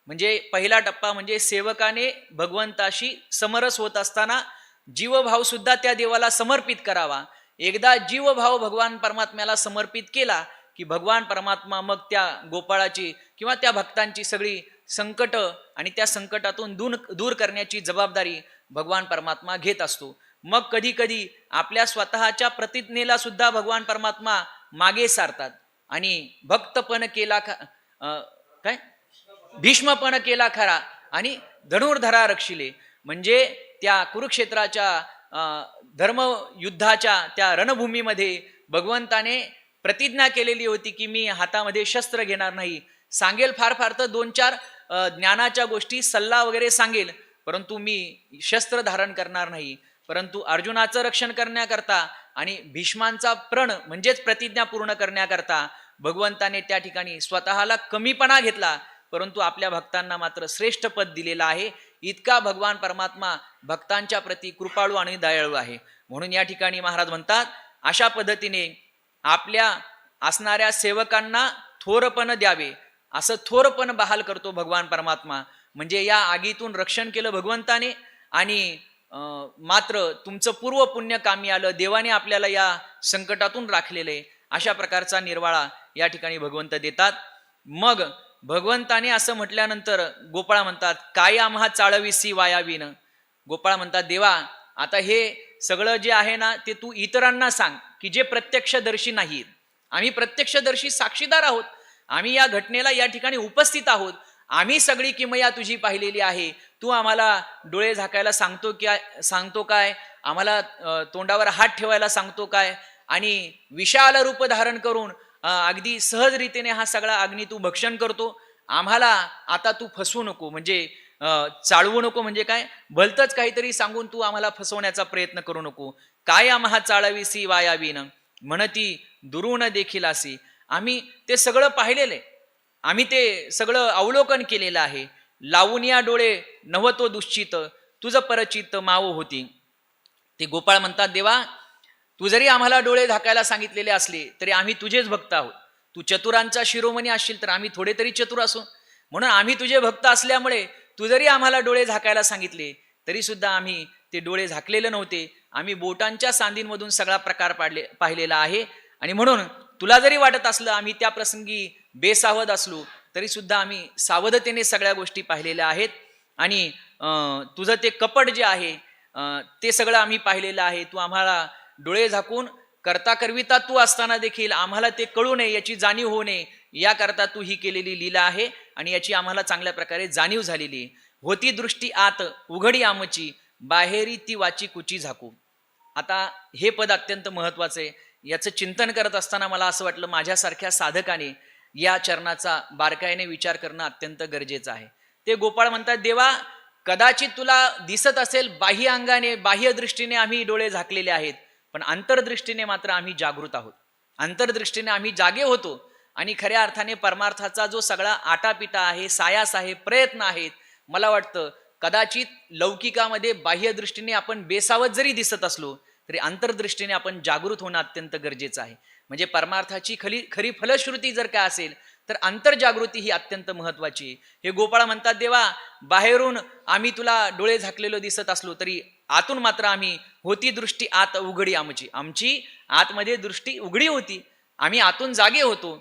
म्हणजे पहिला टप्पा म्हणजे सेवकाने भगवंताशी समरस होत असताना जीवभाव सुद्धा त्या देवाला समर्पित करावा. एकदा जीवभाव भगवान परमात्म्याला समर्पित केला की भगवान परमात्मा मग त्या गोपाळाची किंवा त्या भक्तांची सगळी संकट आणि त्या संकटातून दूर करण्याची जबाबदारी भगवान परमात्मा घेत असतो. मग कधी कधी आपल्या स्वतःच्या प्रतिज्ञेला सुद्धा भगवान परमात्मा मागे सारतात आणि भक्तपण केला काय भीष्मपण केला खरा आणि धनुर्धरा रक्षिले. म्हणजे त्या कुरुक्षेत्राच्या धर्मयुद्धाच्या त्या रणभूमीमध्ये भगवंताने प्रतिज्ञा केलेली होती की मी हातामध्ये शस्त्र घेणार नाही. सांगेल फार फार तर 2-4 ज्ञानाच्या गोष्टी, सल्ला वगैरे सांगेल, परंतु मी शस्त्र धारण करणार नाही. परंतु अर्जुनाचं रक्षण करण्याकरता आणि भीष्मांचा प्रण म्हणजेच प्रतिज्ञा पूर्ण करण्याकरता भगवंताने त्या ठिकाणी स्वतःला कमीपणा घेतला, परंतु आपल्या भक्तांना मात्र श्रेष्ठ पद दिलेलं आहे. इतका भगवान परमात्मा भक्तांच्या प्रती कृपाळू आणि दयाळू आहे. म्हणून या ठिकाणी महाराज म्हणतात, अशा पद्धतीने आपल्या असणाऱ्या सेवकांना थोरपण द्यावे, असं थोरपण बहाल करतो भगवान परमात्मा. म्हणजे या आगीतून रक्षण केलं भगवंताने आणि मात्र तुमचं पूर्व पुण्य कामी आलं, देवाने आपल्याला या संकटातून राखलेले, अशा प्रकारचा निर्वाळा या ठिकाणी भगवंत देतात. मग भगवंताने असं म्हटल्यानंतर गोपाळ म्हणतात, काय आम्हा चाळविसी वायावीन. गोपाळ म्हणतात, देवा आता हे सगळं जे आहे ना ते तू इतरांना सांग की जे प्रत्यक्षदर्शी नाहीत. आम्ही प्रत्यक्षदर्शी साक्षीदार आहोत, आम्ही या घटनेला या ठिकाणी उपस्थित आहोत, आम्ही सगळी किमया तुझी पाहिलेली आहे. तू आम्हाला डोळे झाकायला सांगतो काय, आम्हाला तोंडावर हात ठेवायला सांगतो काय, आणि विशाल रूप धारण करून अगदी सहजरीतीने हा सगळा अग्नी तू भक्षण करतो. आम्हाला आता तू फसवू नको, म्हणजे चाळवू नको, म्हणजे काय भलतच काहीतरी सांगून तू आम्हाला फसवण्याचा प्रयत्न करू नको. काय आम्हा चाळविसी वायावीन म्हणती दुरून देखील असी. आम्ही ते सगळं पाहिलेलं आहे, आम्ही ते सगळं अवलोकन केलेलं आहे. लावून या डोळे नवतो दुश्चित तुझं परचित माव होती. ते गोपाळ म्हणतात, देवा तू जरी आम्हाला डोळे झाकायला सांगितलेले असले तरी आम्ही तुझेच भक्त आहोत. तू चतुरांचा शिरोमणी असशील तर आम्ही थोडे तरी चतुर असू, म्हणून आम्ही तुझे भक्त असल्यामुळे तू जरी आम्हाला डोळे झाकायला सांगितले तरी सुद्धा आम्ही ते डोळे झाकलेले नव्हते. आम्ही बोटांच्या सांधींमधून सगळा प्रकार पाहिलेला आहे. आणि म्हणून तुला जरी वाटत असलं आम्ही त्या प्रसंगी बेसावध असलो तरी सुद्धा आम्ही सावधतेने सगळ्या गोष्टी पाहिलेल्या आहेत. आणि तुझं ते कपट जे आहे ते सगळं आम्ही पाहिलेलं आहे. तू आम्हाला डोळे झाकून करता करविता तू असताना देखील आम्हाला ते कळू नये, याची जाणीव होऊ नये, याकरता तू ही केलेली लीला आहे आणि याची आम्हाला चांगल्या प्रकारे जाणीव झालेली आहे. होती दृष्टी आत उघडी आमची, बाहेरी ती वाची कुची झाकू. आता हे पद अत्यंत महत्वाचं आहे. याचं चिंतन करत असताना मला असं वाटलं माझ्यासारख्या साधकाने या चरणाचा बारकाईने विचार करणं अत्यंत गरजेचं आहे. ते गोपाळ म्हणतात, देवा कदाचित तुला दिसत असेल बाह्य अंगाने, बाह्य दृष्टीने आम्ही डोळे झाकलेले आहेत, पण अंतर्दृष्टीने मात्र आम्ही जागृत आहोत. अंतर्दृष्टीने आम्ही जागे होतो आणि खऱ्या अर्थाने परमार्थाचा जो सगळा आटापिटा आहे, सायास आहे, प्रयत्न आहेत, मला वाटतं कदाचित लौकिकामध्ये बाह्य दृष्टीने आपण बेसावत जरी दिसत असलो तरी अंतर्दृष्टीने आपण जागृत होणं अत्यंत गरजेचं आहे. म्हणजे परमार्थाची खरी फलश्रुती जर काय असेल तर अंतर्जागृती ही अत्यंत महत्वाची आहे. हे गोपाळ म्हणतात, देवा बाहेरून आम्ही तुला डोळे झाकलेलो दिसत असलो तरी आतून मात्र आम्ही होती दृष्टी आत उघडी आमची, आमची आतमध्ये दृष्टी उघडी होती, आम्ही आतून जागे होतो.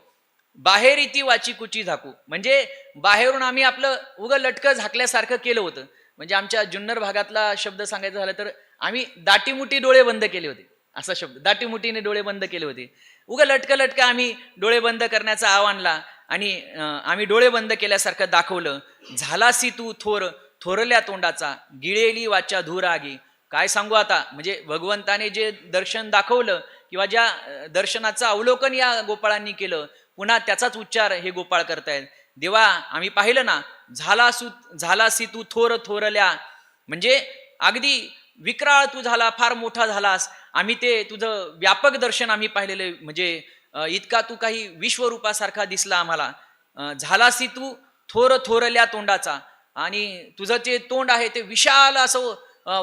बाहेर ती वाची कुची झाकू, म्हणजे बाहेरून आम्ही आपलं उगं लटकं झाकल्यासारखं केलं होतं. म्हणजे आमच्या जुन्नर भागातला शब्द सांगायचा झाला तर आम्ही दाटीमुटी डोळे बंद केले होते, असा शब्द, दाटीमुटीने डोळे बंद केले होते. उगं लटकं आम्ही डोळे बंद करण्याचा आव्हानला आणि आम्ही डोळे बंद केल्यासारखं दाखवलं. झालासी तू थोर थोरल्या तोंडाचा, गिळेली वाचा धुरागी. काय सांगू आता, म्हणजे भगवंताने जे दर्शन दाखवलं किंवा ज्या दर्शनाचं अवलोकन या गोपाळांनी केलं, पुन्हा त्याचाच उच्चार हे गोपाळ करतायत. देवा आम्ही पाहिलं ना, झालासी तू थोर थोरल्या, म्हणजे अगदी विक्राळ तू झाला, फार मोठा झालास. आम्ही ते तुझं व्यापक दर्शन आम्ही पाहिलेलं, म्हणजे इतका तू काही विश्वरूपासारखा दिसला आम्हाला. झालासी तू थोर थोरल्या तोंडाचा, आणि तुझं जे तोंड आहे ते विशाल असं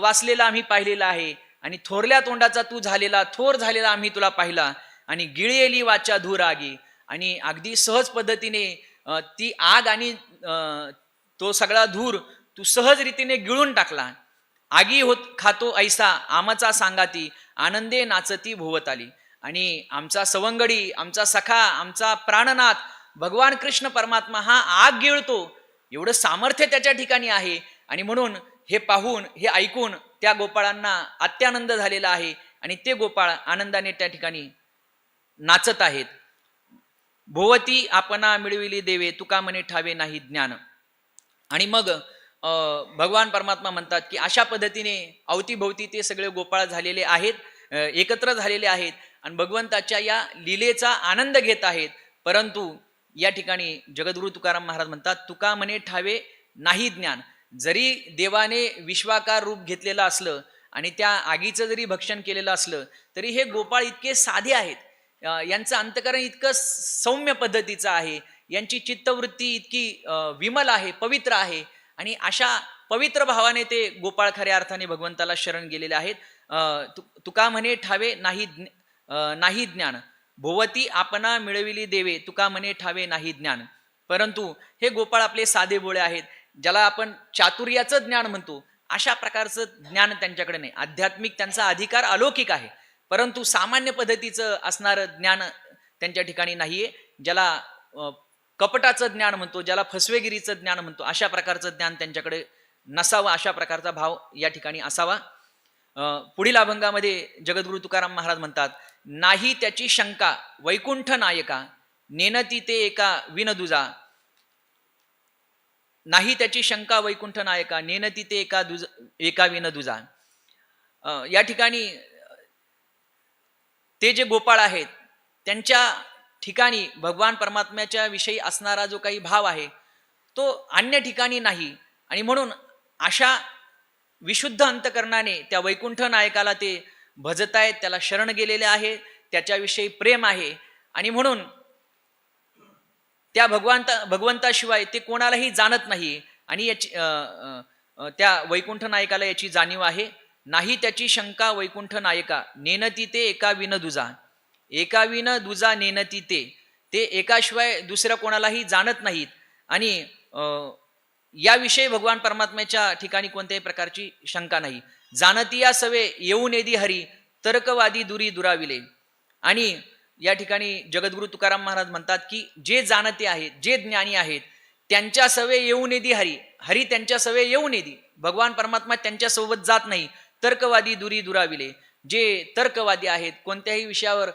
वाचलेलं आम्ही पाहिलेलं आहे, आणि थोरल्या तोंडाचा तू झालेला, थोर झालेला आम्ही तुला पाहिला. आणि गिळेली वाचा धूर आगी, आणि अगदी सहज पद्धतीने ती आग आणि तो सगळा धूर तू सहज रीतीने गिळून टाकला. आगी होत खातो ऐसा आमचा सांगाती, आनंदे नाचती भोवताली. आणि आमचा सवंगडी, आमचा सखा, आमचा प्राणनाथ भगवान कृष्ण परमात्मा हा आग गिळतो, एवढं सामर्थ्य त्याच्या ठिकाणी आहे. आणि म्हणून हे पाहून, हे ऐकून त्या गोपाळांना अत्यानंद झालेला आहे आणि ते गोपाळ आनंदाने त्या ठिकाणी नाचत आहेत. भोवती आपणा मिळविली देवे, तुका म्हणे ठावे नाही ज्ञान. आणि मग भगवान परमात्मा म्हणतात की अशा पद्धतीने अवतीभोवती ते सगळे गोपाळ झालेले आहेत, एकत्र झालेले आहेत आणि भगवंताच्या या लीलेचा आनंद घेत आहेत. परंतु या ठिकाणी जगद्गुरु तुकाराम महाराज म्हणतात, तुका म्हणे ठावे नाही ज्ञान. जरी देवाने विश्वाकार रूप घेतलेलं असलं आणि त्या आगीचं जरी भक्षण केलेलं असलं तरी हे गोपाळ इतके साधे आहेत, यांचं अंतकरण इतकं सौम्य पद्धतीचं आहे, यांची चित्तवृत्ती इतकी विमल आहे, पवित्र आहे. आणि अशा पवित्र भावाने ते गोपाळ खऱ्या अर्थाने भगवंताला शरण गेलेले आहेत. तुका म्हणे ठावे नाही ज्ञान, भोवती आपणा मिळविली देवे, तुका म्हणे ठावे नाही ज्ञान. परंतु हे गोपाळ आपले साधे बोळे आहेत, ज्याला आपण चातुर्याचं ज्ञान म्हणतो, अशा प्रकारचं ज्ञान त्यांच्याकडे नाही. आध्यात्मिक त्यांचा अधिकार अलौकिक आहे, परंतु सामान्य पद्धतीचं असणारं ज्ञान त्यांच्या ठिकाणी नाहीये. ज्याला कपटाचं ज्ञान म्हणतो, ज्याला फसवेगिरीचं ज्ञान म्हणतो, अशा प्रकारचं ज्ञान त्यांच्याकडे नसावं, अशा प्रकारचा भाव या ठिकाणी असावा. पुढील अभंगामध्ये जगद्गुरु तुकाराम महाराज म्हणतात, नाही त्याची शंका वैकुंठ नायका, नेनती ते एका विनदुजा. नाही त्याची शंका वैकुंठ नायका, नेनती ते एका विनदुजा. या ठिकाणी ते जे गोपाळ आहेत त्यांच्या ठिकाणी भगवान परमात्म्याच्या विषयी असणारा जो काही भाव आहे तो अन्य ठिकाणी नाही. आणि म्हणून अशा विशुद्ध अंतकरणाने त्या वैकुंठ नायकाला ते भजतायत, त्याला शरण गेलेले आहे, त्याच्याविषयी प्रेम आहे. आणि म्हणून त्या भगवंताशिवाय ते कोणालाही जाणत नाही. आणि याची त्या वैकुंठ नायकाला याची जाणीव आहे. नाही त्याची शंका वैकुंठ नायका, नेनती ते एका विनदुजा. एका विनदुजा नेनती ते एकाशिवाय दुसऱ्या कोणालाही जाणत नाहीत. आणि याविषयी भगवान परमात्म्याच्या ठिकाणी कोणत्याही प्रकारची शंका नाही. जाणती या सवे येऊन येदी हरी, तर्कवादी दुरी दुराविले. आणि या ठिकाणी जगद्गुरु तुकाराम महाराज म्हणतात की जे जाणते आहेत, जे ज्ञानी आहेत, त्यांच्या सवे येऊन येदी हरी, हरी त्यांच्या सवे येऊन येदी, भगवान परमात्मा त्यांच्या सोबत जात नाही. तर्कवादी दुरी दुराविले, जे तर्कवादी आहेत, कोणत्याही विषयावर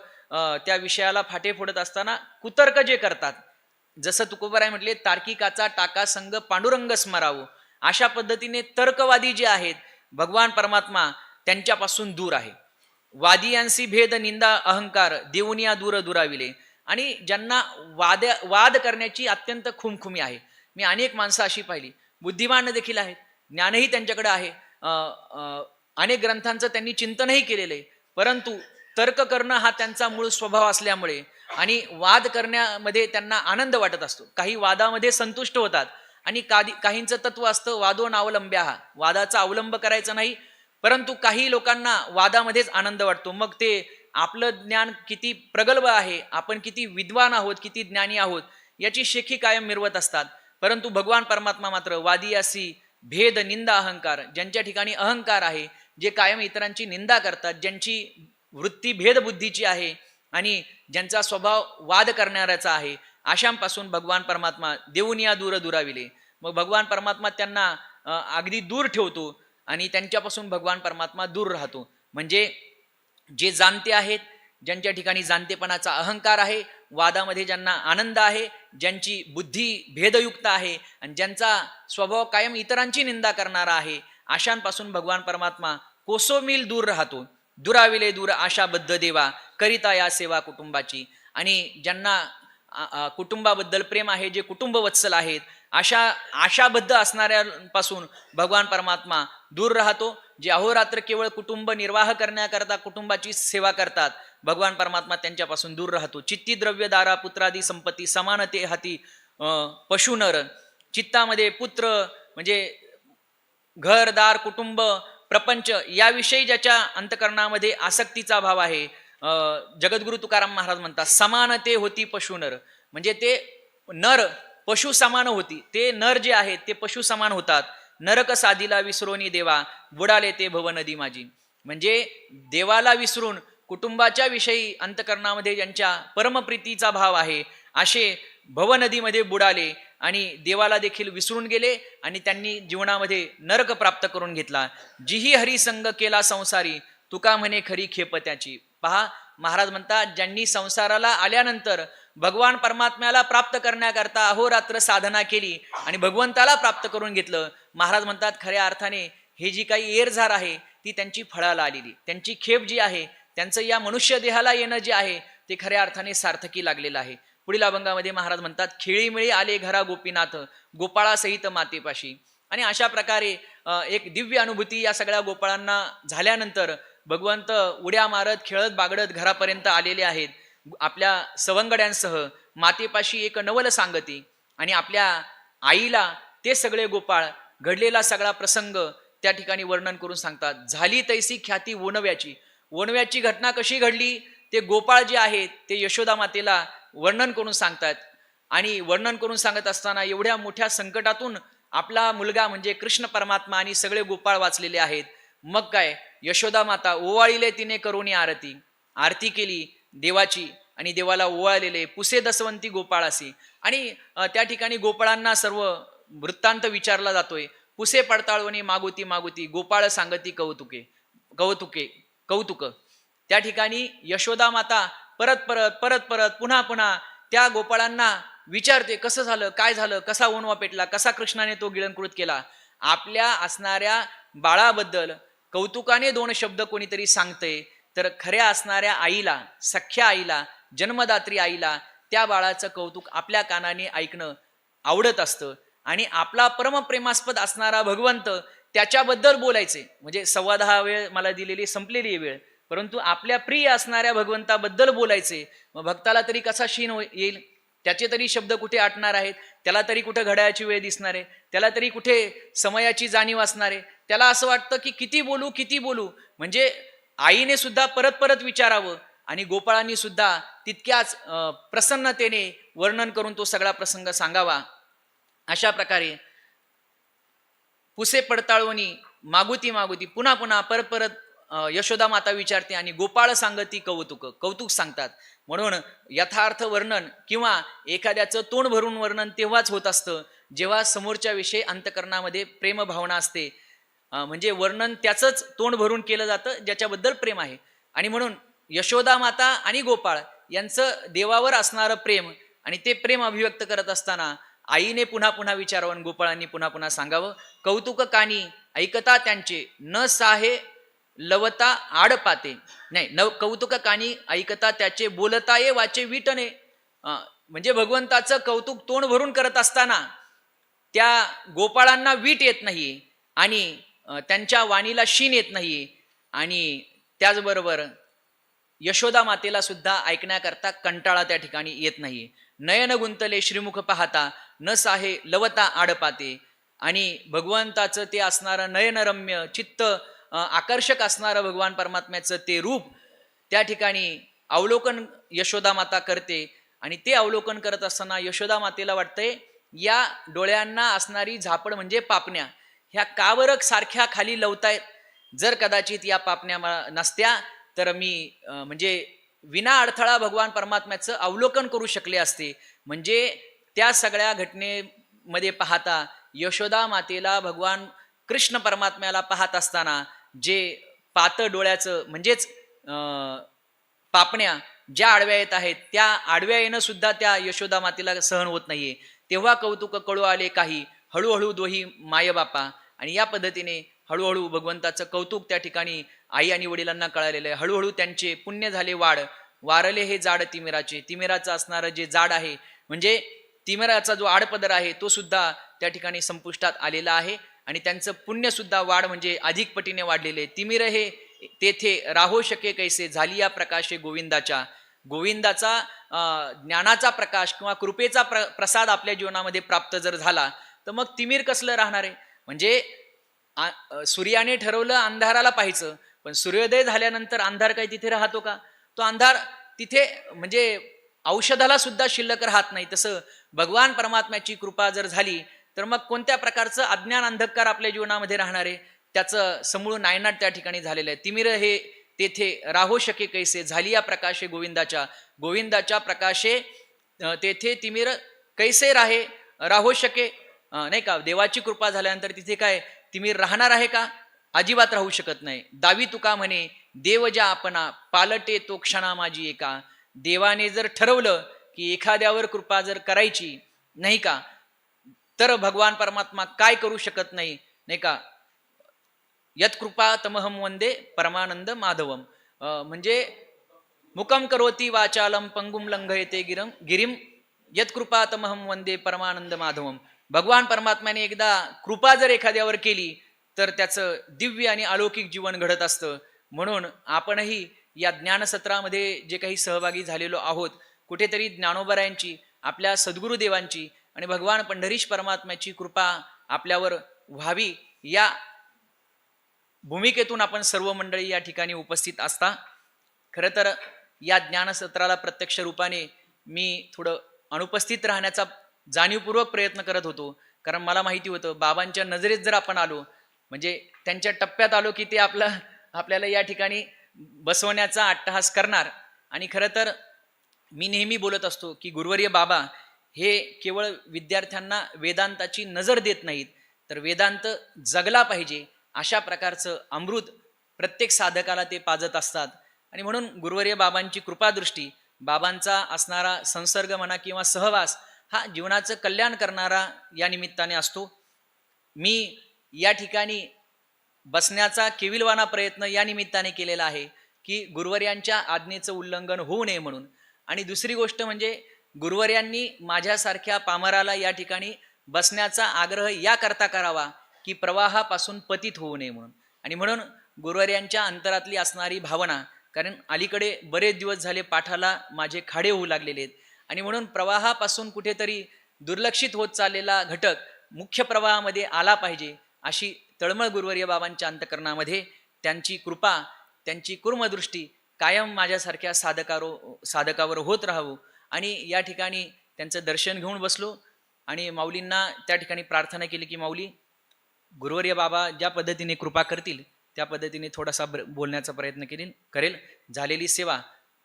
त्या विषयाला फाटे फोडत असताना कुतर्क जे करतात, जसं तुकोबराय म्हटले, तार्किकाचा टाका संग पांडुरंग स्मरावं, अशा पद्धतीने तर्कवादी जे आहेत भगवान परमात्मा त्यांच्यापासून दूर आहे. वादियांसी भेद निंदा अहंकार देऊनिया दूर दुराविले. आणि ज्यांना वाद करण्याची अत्यंत खुमखुमी आहे. मी अनेक माणसं अशी पाहिली, बुद्धिमान देखील आहेत, ज्ञानही त्यांच्याकडे आहे, अनेक ग्रंथांचं त्यांनी चिंतनही केलेलं आहे, परंतु तर्क करणं हा त्यांचा मूळ स्वभाव असल्यामुळे आणि वाद करण्यामध्ये त्यांना आनंद वाटत असतो. काही वादामध्ये संतुष्ट होतात आणि काहींचं तत्व असतं वादो नावलंब्या, हा वादाचा अवलंब करायचा नाही, परंतु काही लोकांना वादामध्येच आनंद वाटतो. मग ते आपलं ज्ञान किती प्रगल्भ आहे, आपण किती विद्वान आहोत, किती ज्ञानी आहोत याची शेखी कायम मिरवत असतात. परंतु भगवान परमात्मा मात्र वादियासी भेद निंदा अहंकार, ज्यांच्या ठिकाणी अहंकार आहे, जे कायम इतरांची निंदा करतात, ज्यांची वृत्ती भेदबुद्धीची आहे आणि ज्यांचा स्वभाव वाद करणाऱ्याचा आहे, अशांपासून भगवान परमात्मा देऊनिया दूर दुराविले. मग भगवान परमात्मा त्यांना अगदी दूर ठेवतो आणि त्यांच्यापासून भगवान परमात्मा दूर राहतो. म्हणजे जे जाणते आहेत, ज्यांच्या ठिकाणी जाणतेपणाचा अहंकार आहे, वादामध्ये ज्यांना आनंद आहे, ज्यांची बुद्धी भेदयुक्त आहे आणि ज्यांचा स्वभाव कायम इतरांची निंदा करणारा आहे, अशांपासून भगवान परमात्मा कोसोमिल दूर राहतो. दुराविले दूर आशाबद्ध देवा करिता या सेवा कुटुंबाची. आणि ज्यांना कुटुंबाबद्दल प्रेम आहे, जे कुटुंब वत्सल आहेत, अशा आशाबद्ध असणाऱ्यांपासून भगवान परमात्मा दूर राहतो. जे अहोरात्र केवळ कुटुंब निर्वाह करण्याकरता कुटुंबाची सेवा करतात, भगवान परमात्मा त्यांच्यापासून दूर राहतो. चित्ती द्रव्य दारा पुत्रादी संपत्ती समानते हाती पशुनर. चित्तामध्ये पुत्र म्हणजे घरदार कुटुंब प्रपंच याविषयी ज्याच्या अंतकरणामध्ये आसक्तीचा भाव आहे, जगद्गुरु तुकाराम महाराज म्हणतात समानते होती पशुनर. म्हणजे ते नर पशु समान होती, ते नर जे आहेत ते पशु समान होतात. नरक साधीला विसरोनी देवा बुडाले ते भव नदी माझी. म्हणजे देवाला विसरून कुटुंबाच्या विषयी अंतकरणामध्ये ज्यांच्या परमप्रीतीचा भाव आहे, असे भवनदीमध्ये बुडाले आणि देवाला देखील विसरून गेले आणि त्यांनी जीवनामध्ये नरक प्राप्त करून घेतला. जिही हरिसंग केला संसारी तुका म्हणे खरी खेप त्याची. पहा, महाराज म्हणतात ज्यांनी संसाराला आल्यानंतर भगवान परमात्म्याला प्राप्त करण्याकरता अहोरात्र साधना केली आणि भगवंताला प्राप्त करून घेतलं, महाराज म्हणतात खऱ्या अर्थाने हे जी काही येरझार आहे ती त्यांची फळाला आलेली, त्यांची खेप जी आहे, त्यांचं या मनुष्य देहाला येणं जे आहे ते खऱ्या अर्थाने सार्थकी लागलेलं आहे. पुढील अभंगामध्ये महाराज म्हणतात खेळीमिळी आले घरा गोपीनाथ गोपाळासहित मातेपाशी. आणि अशा प्रकारे एक दिव्य अनुभूती या सगळ्या गोपाळांना झाल्यानंतर भगवंत उड्या मारत खेळत बागडत घरापर्यंत आलेले आहेत. आपल्या सवंगड्यांसह मातेपाशी एक नवल सांगती आणि आपल्या आईला ते सगळे गोपाळ घडलेला सगळा प्रसंग त्या ठिकाणी वर्णन करून सांगतात. झाली तैसी ख्याती ओणव्याची. ओणव्याची घटना कशी घडली ते गोपाळ जे आहेत ते यशोदा मातेला वर्णन करून सांगतात. आणि वर्णन करून सांगत असताना एवढ्या मोठ्या संकटातून आपला मुलगा म्हणजे कृष्ण परमात्मा आणि सगळे गोपाळ वाचलेले आहेत. मग काय, यशोदा माता ओवाळीले तिने करुणी आरती, आरती केली देवाची आणि देवाला ओवाळलेले पुसे दसवंती गोपाळासी. आणि त्या ठिकाणी गोपाळांना सर्व वृत्तांत विचारला जातोय. पुसे पडताळवणी मागुती मागुती गोपाळ सांगती कौतुके कौतुके कौतुक. त्या ठिकाणी यशोदा माता परत परत परत परत पुन्हा पुन्हा त्या गोपाळांना विचारते कसं झालं, काय झालं, कसा ओणवा पेटला, कसा कृष्णाने तो गिळंकृत केला. आपल्या असणाऱ्या बाळाबद्दल कौतुकाने दोन शब्द कोणीतरी सांगते तर खऱ्या असणाऱ्या आईला, सख्या आईला, जन्मदात्री आईला त्या बाळाचं कौतुक आपल्या कानाने ऐकणं आवडत असतं. आणि आपला परमप्रेमास्पद असणारा भगवंत त्याच्याबद्दल बोलायचे म्हणजे 10:15 वेळ मला दिलेली संपलेली वेळ, परंतु आपल्या प्रिय असणाऱ्या भगवंताबद्दल बोलायचे. मग भक्ताला तरी कसा शीन येईल, त्याचे तरी शब्द कुठे आटणार आहेत, त्याला तरी कुठे घड्याळाची वेळ दिसणार आहे, त्याला तरी कुठे समयाची जाणीव असणार आहे. त्याला असं वाटतं की किती बोलू किती बोलू. म्हणजे आईने सुद्धा परत परत विचारावं आणि गोपाळांनी सुद्धा तितक्याच प्रसन्नतेने वर्णन करून तो सगळा प्रसंग सांगावा. अशा प्रकारे पुसे पडताळवणी मागुती मागुती पुन्हा पुन्हा परत परत यशोदा माता विचारते आणि गोपाळ सांगती कौतुक सांगतात. म्हणून यथार्थ वर्णन किंवा एखाद्याचं तोंड भरून वर्णन तेव्हाच होत असतं जेव्हा समोरच्या विषयी अंतकरणामध्ये प्रेमभावना असते. म्हणजे वर्णन त्याचंच तोंड भरून केलं जातं ज्याच्याबद्दल प्रेम आहे. आणि म्हणून यशोदा माता आणि गोपाळ यांचं देवावर असणारं प्रेम आणि ते प्रेम अभिव्यक्त करत असताना आईने पुन्हा पुन्हा विचारावं आणि गोपाळांनी पुन्हा पुन्हा सांगावं, कौतुक कानी ऐकता त्यांचे न साहे लवता आड पाते. नाही, कौतुक कानी ऐकता त्याचे बोलता ये वाचे विटणे. म्हणजे भगवंताचं कौतुक तोंड भरून करत असताना त्या गोपाळांना वीट येत नाही आणि त्यांच्या वाणीला शीन येत नाही. आणि त्याचबरोबर यशोदा मातेला सुद्धा ऐकण्याकरता कंटाळा त्या ठिकाणी येत नाही. नयन गुंतले श्रीमुख पाहता न साहे लवता आडपाते. आणि भगवंताचं ते असणारं नयनरम्य चित्त आकर्षक असणारं भगवान परमात्म्याचं ते रूप त्या ठिकाणी अवलोकन यशोदा माता करते. आणि ते अवलोकन करत असताना यशोदा मातेला वाटतंय या डोळ्यांना असणारी झापड म्हणजे पापण्या ह्या कावरक सारख्या खाली लवतायत. जर कदाचित या पापण्या नसत्या तर मी म्हणजे विना अडथळा भगवान परमात्म्याचं अवलोकन करू शकले असते. म्हणजे त्या सगळ्या घटनेमध्ये पाहता यशोदा मातेला भगवान कृष्ण परमात्म्याला पाहत असताना जे पातळ डोळ्याचं म्हणजेच पापण्या ज्या आडव्या येत आहेत त्या आडव्या येणं सुद्धा त्या यशोदा मातेला सहन होत नाहीये. तेव्हा कौतुक कळू आले काही हळूहळू दोही मायबापा. आणि या पद्धतीने हळूहळू भगवंताचं कौतुक त्या ठिकाणी आई आणि वडिलांना कळालेलं आहे. हळूहळू त्यांचे पुण्य झाले वाढ, वारले हे जाड तिमिराचे. तिमिराचं असणारं जे जाड आहे म्हणजे तिमिराचा जो आडपदर आहे तो सुद्धा त्या ठिकाणी संपुष्टात आलेला आहे. आणि त्यांचं पुण्य सुद्धा वाढ म्हणजे अधिक पटीने वाढलेले. तिमिर हे तेथे राहो शके कैसे झाली या प्रकाशे गोविंदाच्या. गोविंदाचा ज्ञानाचा प्रकाश किंवा कृपेचा प्रसाद आपल्या जीवनामध्ये प्राप्त जर झाला तर मग तिमिर कसलं राहणार आहे. म्हणजे सूर्याने ठरवलं अंधाराला पाहायचं, पण सूर्योदय झाल्यानंतर अंधार काही तिथे राहतो का? तो अंधार तिथे म्हणजे औषधाला सुद्धा शिल्लक राहत नाही. तसं भगवान परमात्म्याची कृपा जर झाली तर मग कोणत्या प्रकारचं अज्ञान अंधकार आपल्या जीवनामध्ये राहणार आहे त्याचं समूळ नायनाट त्या ठिकाणी झालेलं आहे. तिमिर हे तेथे राहो शके कैसे झाली या प्रकाशे गोविंदाच्या. गोविंदाच्या प्रकाशे तेथे तिमिर कैसे राहो शके. नाही का, देवाची कृपा झाल्यानंतर तिथे काय तिमिर राहणार आहे का? अजिबात राहू शकत नाही. दावी तुका म्हणे देव ज्या आपणा पालटे तो क्षणा माझी एका. देवाने जर ठरवलं की एखाद्यावर कृपा जर करायची नाही का तर भगवान परमात्मा काय करू शकत नाही. नाही का, यत्कृपा तमहम वंदे परमानंद माधवम. म्हणजे मुकम करोती वाचालम पंगुम लंघयते गिरिम यत्कृपा तमहम वंदे परमानंद माधवम. भगवान परमात्म्याने एकदा कृपा जर एखाद्यावर केली तर त्याचं दिव्य आणि अलौकिक जीवन घडत असतं. म्हणून आपणही या ज्ञानसत्रामध्ये जे काही सहभागी झालेलो आहोत कुठेतरी ज्ञानोबरायांची आपल्या सद्गुरुदेवांची आणि भगवान पंढरीश परमात्म्याची कृपा आपल्यावर व्हावी या भूमिकेतून आपण सर्व मंडळी या ठिकाणी उपस्थित असता. खरं तर या ज्ञानसत्राला प्रत्यक्ष रूपाने मी थोडं अनुपस्थित राहण्याचा जाणीवपूर्वक प्रयत्न करत होतो. कारण मला माहिती होतं बाबांच्या नजरेत जर आपण आलो म्हणजे त्यांच्या टप्प्यात आलो की ते आपल्याला या ठिकाणी बसवण्याचा अट्टहास करणार. आणि खरं तर मी नेहमी बोलत असतो की गुरुवर्य बाबा हे केवळ विद्यार्थ्यांना वेदांताची नजर देत नाहीत तर वेदांत जगला पाहिजे अशा प्रकारचं अमृत प्रत्येक साधकाला ते पाजत असतात. आणि म्हणून गुरुवर्य बाबांची कृपादृष्टी, बाबांचा असणारा संसर्ग म्हणा किंवा सहवास हा जीवनाचं कल्याण करणारा या निमित्ताने असतो. मी या ठिकाणी बसण्याचा केविलवाना प्रयत्न या निमित्ताने केलेला आहे की गुरुवर्यांच्या आज्ञेचं उल्लंघन होऊ नये म्हणून. आणि दुसरी गोष्ट म्हणजे गुरुवर्यांनी माझ्यासारख्या पामराला या ठिकाणी बसण्याचा आग्रह या करता करावा की प्रवाहापासून पतित होऊ नये म्हणून. आणि म्हणून गुरुवर्यांच्या अंतरातली असणारी भावना, कारण अलीकडे बरेच दिवस झाले पाठाला माझे खाडे होऊ लागलेले आहेत आणि म्हणून प्रवाहापासून कुठेतरी दुर्लक्षित होत चाललेला घटक मुख्य प्रवाहामध्ये आला पाहिजे अशी तळमळ गुरुवर्य बाबांच्या अंतकरणामध्ये. त्यांची कृपा, त्यांची कुर्मदृष्टी कायम माझ्यासारख्या साधकावर होत राहावं. आणि या ठिकाणी त्यांचं दर्शन घेऊन बसलो आणि माऊलींना त्या ठिकाणी प्रार्थना केली की माऊली गुरुवर्य बाबा ज्या पद्धतीने कृपा करतील त्या पद्धतीने थोडासा बोलण्याचा प्रयत्न करेल. झालेली सेवा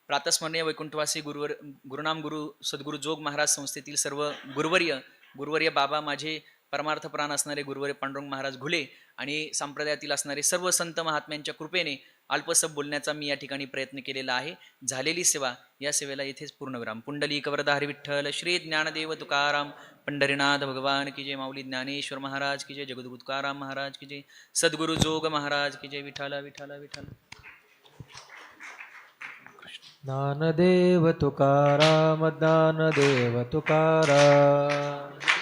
प्रातस्मरणीय वैकुंठवासी गुरुनाम गुरु सद्गुरु जोग महाराज संस्थेतील सर्व गुरुवर्य बाबा माझे परमार्थ प्राण असणारे गुरुवारी पांडुरंग महाराज घुले आणि संप्रदायातील असणारे सर्व संत महात्म्यांच्या कृपेने अल्पसप बोलण्याचा मी या ठिकाणी प्रयत्न केलेला आहे. झालेली सेवा या सेवेला येथेच पूर्णविराम. पुंडलिक वरदा हरी विठ्ठल श्री ज्ञानदेव तुकाराम पंढरीनाथ भगवान की जय. माऊली ज्ञानेश्वर महाराज की जय. जगद्गुरु तुकाराम महाराज की जय. सद्गुरु जोग महाराज की जय. विठ्ठल विठ्ठल विठ्ठल. ज्ञानदेव तुकाराम ज्ञानदेव तुकाराम.